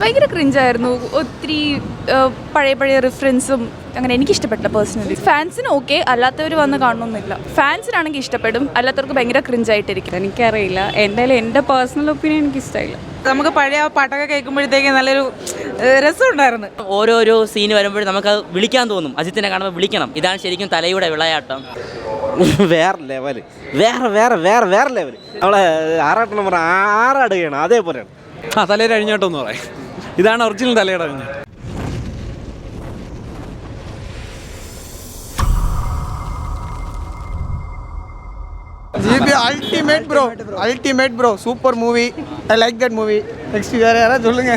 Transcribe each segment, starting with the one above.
ഭയങ്കര ക്രിഞ്ചായിരുന്നു. ഒത്തിരി പഴയ റെഫറൻസും അങ്ങനെ എനിക്കിഷ്ടപ്പെട്ടില്ല പേഴ്സണലി. ഫാൻസിന് ഓക്കെ, അല്ലാത്തവർ വന്ന് കാണണമെന്നില്ല. ഫാൻസിനാണെങ്കിൽ ഇഷ്ടപ്പെടും, അല്ലാത്തവർക്ക് ഭയങ്കര ക്രിഞ്ചായിട്ടിരിക്കും. എനിക്കറിയില്ല, എന്തായാലും എൻ്റെ പേഴ്സണൽ ഒപ്പീനിയൻ എനിക്കിഷ്ടമില്ല. നമുക്ക് പഴയ പാട്ടൊക്കെ കേൾക്കുമ്പോഴത്തേക്ക് നല്ലൊരു രസമുണ്ടായിരുന്നു. ഓരോരോ സീൻ വരുമ്പോഴും നമുക്ക് വിളിക്കാൻ തോന്നും. അജിത്തിനെ കാണുമ്പോൾ വിളിക്കണം. ഇതാണ് ശരിക്കും തലയുടെ വിളയാട്ടം. വേറെ ലെവല്, വേറെ ലെവല്. നമ്മളെ ആറാട്ട് നമ്പർ ആറാടുകയാണ്, അതേപോലെയാണ്. തലയുടെ അഴിഞ്ഞാട്ടം എന്ന് പറയാം. ഇതാണ് ഒറിജിനൽ തലയുടെ അഴിഞ്ഞാട്ടം. ultimate bro, super movie. I like that movie. Next வேற யாராவது சொல்லுங்க.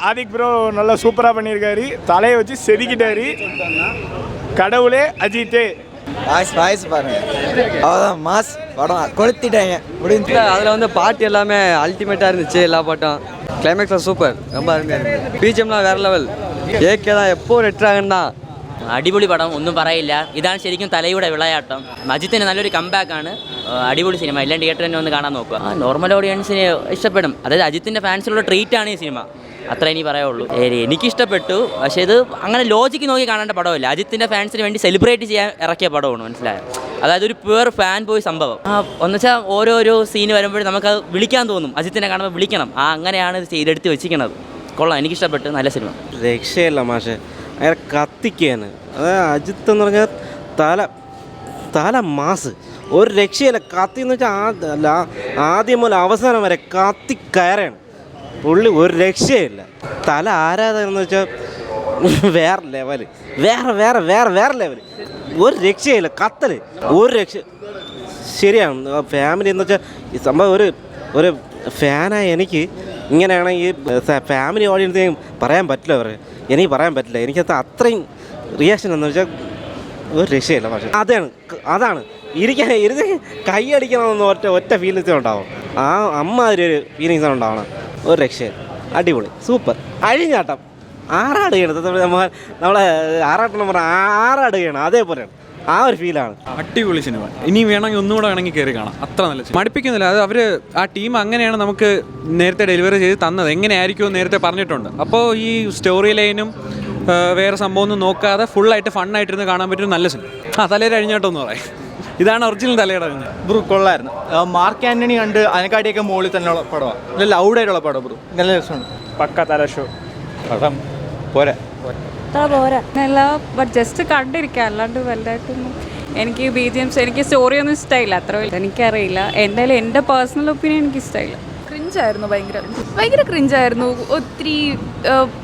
ஆதிக் ப்ரோ நல்லா சூப்பராக பண்ணியிருக்காரு. தலையை வச்சு செதுக்கிட்டாரு. கடவுளே அஜித்தே. வாய்ஸ் பாருங்க, அவ்வளோதான் மாஸ் படம் கொளுத்திட்டாங்க முடிஞ்சு. அதில் வந்து பாட்டு எல்லாமே அல்டிமேட்டாக இருந்துச்சு. எல்லா பாட்டும் கிளைமேக்ஸில் சூப்பர், ரொம்ப அருமையாக இருந்துச்சு. பிஜிஎம்லாம் வேறு லெவல். ஏகே தான் எப்போ ரெட்டுறாங்கன்னா അടിപൊളി പടം, ഒന്നും പറയില്ല. ഇതാണ് ശരിക്കും തലയുടെ വിളയാട്ടം. അജിത്തിന് നല്ലൊരു കംബാക്കാണ്. അടിപൊളി സിനിമ. എല്ലാം തിയേറ്ററിൽ തന്നെ ഒന്ന് കാണാൻ നോക്കുക. നോർമൽ ഓഡിയൻസിന് ഇഷ്ടപ്പെടും. അതായത് അജിത്തിൻ്റെ ഫാൻസിലുള്ള ട്രീറ്റാണ് ഈ സിനിമ. അത്ര ഇനി പറയുള്ളൂ. എനിക്കിഷ്ടപ്പെട്ടു. പക്ഷേ ഇത് അങ്ങനെ ലോജിക്ക് നോക്കി കാണേണ്ട പടമില്ല. അജിത്തിൻ്റെ ഫാൻസിന് വേണ്ടി സെലിബ്രേറ്റ് ചെയ്യാൻ ഇറക്കിയ പടമാണ്, മനസ്സിലായോ? അതായത് ഒരു പ്യുവർ ഫാൻ ബോയ് സംഭവം. എന്നുവെച്ചാൽ ഓരോരോ സീൻ വരുമ്പോഴും നമുക്ക് വിളിക്കാൻ തോന്നും. അജിത്തിനെ കാണുമ്പോൾ വിളിക്കണം. അങ്ങനെയാണ് ഇത് ചെയ്തെടുത്ത് വെച്ചിരിക്കുന്നത്. കൊള്ളാം, എനിക്കിഷ്ടപ്പെട്ടു. നല്ല സിനിമ. രക്ഷയല്ല മാഷെ, അയാളെ കത്തിക്കുകയാണ്. അതായത് അജിത്ത് എന്ന് പറഞ്ഞാൽ തല മാസ്, ഒരു രക്ഷയില്ല. കത്തി എന്ന് വെച്ചാൽ ആദ്യം മുതൽ അവസാനം വരെ കത്തി കയറാണ് പുള്ളി, ഒരു രക്ഷയില്ല. തല ആരാധകരെന്ന് വെച്ചാൽ വേറെ ലെവല്, വേറെ ലെവല്. ഒരു രക്ഷയില്ല, കത്തൽ ഒരു രക്ഷ. ശരിയാണ്, ഫാമിലി എന്ന് വെച്ചാൽ ഈ സംഭവം ഒരു ഫാനായ എനിക്ക് ഇങ്ങനെയാണ് ഈ ഫാമിലി ഓഡിയൻസ് പറയാൻ പറ്റില്ല. എനിക്ക് പറയാൻ പറ്റില്ല. എനിക്കത് അത്രയും റിയാക്ഷൻ എന്ന് വെച്ചാൽ ഒരു രക്ഷയില്ല. പക്ഷേ അതാണ് ഇരുന്ന് കൈയടിക്കണമെന്ന് ഒറ്റ ഫീലിങ്സ് ഉണ്ടാവും. അമ്മാതിരി ഒരു ഫീലിങ്സാണ് ഉണ്ടാവണം. ഒരു രക്ഷയില്ല, അടിപൊളി, സൂപ്പർ. അഴിഞ്ഞാട്ടം ആറാടുകയാണ്. നമ്മളെ ആറാട്ട് നമ്പർ ആറാടുകയാണ്, അതേപോലെയാണ്. ആ ഒരു ഫീലാണ്. അടിപൊളി സിനിമ. ഇനി വേണമെങ്കിൽ ഒന്നുകൂടെ വേണമെങ്കിൽ കയറി കാണാം. അത്ര നല്ല സിനിമ. മടുപ്പിക്കുന്നില്ല. അത് അവർ ആ ടീം അങ്ങനെയാണ് നമുക്ക് നേരത്തെ ഡെലിവറി ചെയ്ത് തന്നത്. എങ്ങനെയായിരിക്കുമെന്ന് നേരത്തെ പറഞ്ഞിട്ടുണ്ട്. അപ്പോൾ ഈ സ്റ്റോറി ലൈനും വേറെ സംഭവം ഒന്നും നോക്കാതെ ഫുള്ളായിട്ട് ഫണ്ണായിട്ടിരുന്ന് കാണാൻ പറ്റും നല്ല സിനിമ. തലയുടെ അഴിഞ്ഞാട്ടം എന്ന് പറയാം. ഇതാണ് ഒറിജിനൽ തലയുടെ അഴിഞ്ഞാട്ടം. ബ്രൂ കൊള്ളായിരുന്നു. മാർക്ക് ആൻ്റണി കണ്ട് അതിനെക്കാട്ടിയൊക്കെ മുകളിൽ തന്നെയുള്ള പടമാണ്. നല്ല ലൗഡായിട്ടുള്ള പടം ബ്രൂ, നല്ല രസമുണ്ട്. പക്ക തല ഷോ. പടം പോരാ, പോരാ നല്ല, ബട്ട് ജസ്റ്റ് കണ്ടിരിക്കുക, അല്ലാണ്ട് വലുതായിട്ടൊന്നും എനിക്ക് BGMs, എനിക്ക് സ്റ്റോറിയൊന്നും ഇഷ്ടമായില്ല. അത്ര എനിക്കറിയില്ല, എന്തായാലും എൻ്റെ പേഴ്സണൽ ഒപ്പീനിയൻ എനിക്കിഷ്ടമായില്ല. ക്രിഞ്ചായിരുന്നു, ഭയങ്കര ക്രിഞ്ചായിരുന്നു. ഒത്തിരി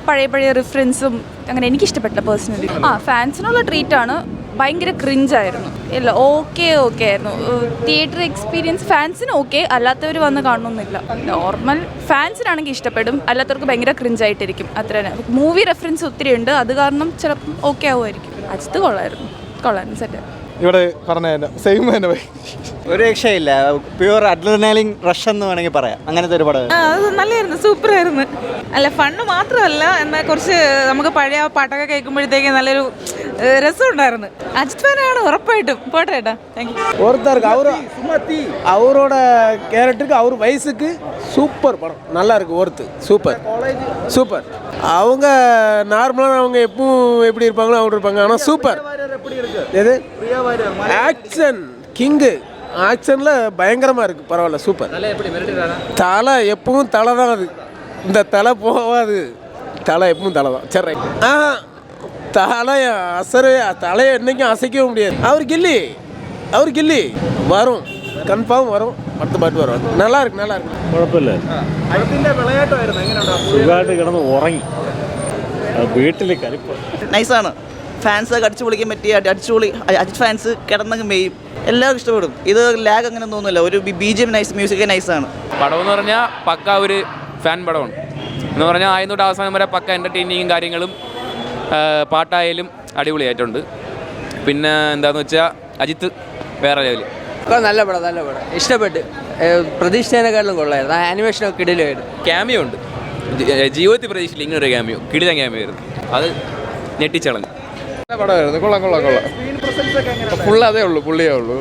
പഴയ റെഫറൻസും അങ്ങനെ എനിക്കിഷ്ടപ്പെട്ടില്ല പേഴ്സണലി. ഫാൻസിനുള്ള ട്രീറ്റാണ്. ഭയങ്കര ക്രിഞ്ചായിരുന്നു. ഇല്ല, ഓക്കെ ആയിരുന്നു. തിയേറ്റർ എക്സ്പീരിയൻസ് ഫാൻസിന് ഓക്കെ, അല്ലാത്തവർ വന്ന് കാണണമെന്നില്ല. നോർമൽ ഫാൻസിനാണെങ്കിൽ ഇഷ്ടപ്പെടും, അല്ലാത്തവർക്ക് ഭയങ്കര ക്രിഞ്ചായിട്ടിരിക്കും. അത്ര തന്നെ. മൂവി റെഫറൻസ് ഒത്തിരി ഉണ്ട്, അത് കാരണം ചിലപ്പം ഓക്കെ ആവുമായിരിക്കും. അജിത്ത് കൊള്ളായിരുന്നു സെറ്റ്. ഇവിടെ പറഞ്ഞ സെയിം തന്നെ ഒരു രക്ഷയില്ല. പ്യുവർ അഡ്രിനാലിൻ റഷ് എന്ന് വേണമെങ്കിൽ പറയാം. അങ്ങനത്തെ ഒരു പടം. അത് നല്ലായിരുന്നു, സൂപ്പറായിരുന്നു. അല്ല, ഫണ്ണ് മാത്രമല്ല, എന്നാൽ കുറച്ച് നമുക്ക് പഴയ പാട്ടൊക്കെ കേൾക്കുമ്പോഴത്തേക്ക് നല്ലൊരു രസമുണ്ടായിരുന്നു. അജിത് ഫാനാണ് ഉറപ്പായിട്ടും. പോട്ടെ ഏട്ടാ, താങ്ക് യു. ஒருத்தருக்கு அவரோட கேரக்டருக்கு அவர் வயசுக்கு சூப்பர் படம், நல்லா இருக்கு. ஒருத்து சூப்பர். அவங்க நார்மலாக அவங்க எப்பவும் எப்படி இருப்பாங்களோ அவங்க இருப்பாங்க. ஆனால் சூப்பர். எது ஆக்ஷன் கிங்கு, ஆக்ஷனில் பயங்கரமாக இருக்குது. பரவாயில்ல, சூப்பர். தலை எப்பவும் தலை தான். அது இந்த தலை போகாது. தலை எப்பவும் தலை தான். சரி, தலையை தலையை என்றைக்கும் அசைக்கவும் முடியாது. அவர் கில்லி வரும், கன்ஃபார்ம் வரும். അടുത്ത പാട്ട് വരും. நல்லா இருக்கு. കുഴപ്പമില്ല. അജിത്തിൻ്റെ വിളയാട്ടമായിരുന്നു. എങ്ങനെയുണ്ടോ? സുഖമായിട്ട് കിടന്ന് ഉറങ്ങി. വീട്ടിൽ കരിപ്പ് നൈസാണ്. ഫാൻസൊക്കെ അടിച്ചു പൊളിക്കാൻ പറ്റിയ അടിച്ചുപൊളി. അജിത് ഫാൻസ് കിടന്നങ്ങ് മെയ്യും. എല്ലാവർക്കും ഇഷ്ടപ്പെടും. ഇത് ലാഗ് അങ്ങനെ തോന്നുന്നില്ല. ഒരു BGM നൈസ്, മ്യൂസിക് നൈസാണ്. പടം എന്ന് പറഞ്ഞാൽ പക്ക ഒരു ഫാൻ പടമാണ്. എന്ന് പറഞ്ഞാൽ ആദ്യം തൊട്ട് അവസാനം വരെ പക്ക എൻ്റർടൈനിങ്ങും കാര്യങ്ങളും പാട്ടായാലും അടിപൊളിയായിട്ടുണ്ട്. പിന്നെ എന്താണെന്ന് വെച്ചാൽ അജിത്ത് വേറെ ലെവല്. നല്ല പടം ഇഷ്ടപ്പെട്ട്. പ്രതീക്ഷിച്ചതിനെക്കാട്ടിലും കൊള്ളായിരുന്നു. ആനിമേഷനൊക്കെ കിടിലായിരുന്നു. ക്യാമിയോ ഉണ്ട്. ജീവിതത്തിൽ പ്രതീക്ഷിച്ചില്ല ഇങ്ങനൊരു ക്യാമിയോ. കിടിലൻ ക്യാമിയോ ആയിരുന്നു. അത് ഞെട്ടിച്ചളഞ്ഞു. പടമായിരുന്നു. കൊള്ളാം. ഫുൾ അതേ ഉള്ളൂ, പുള്ളിയേ ഉള്ളൂ.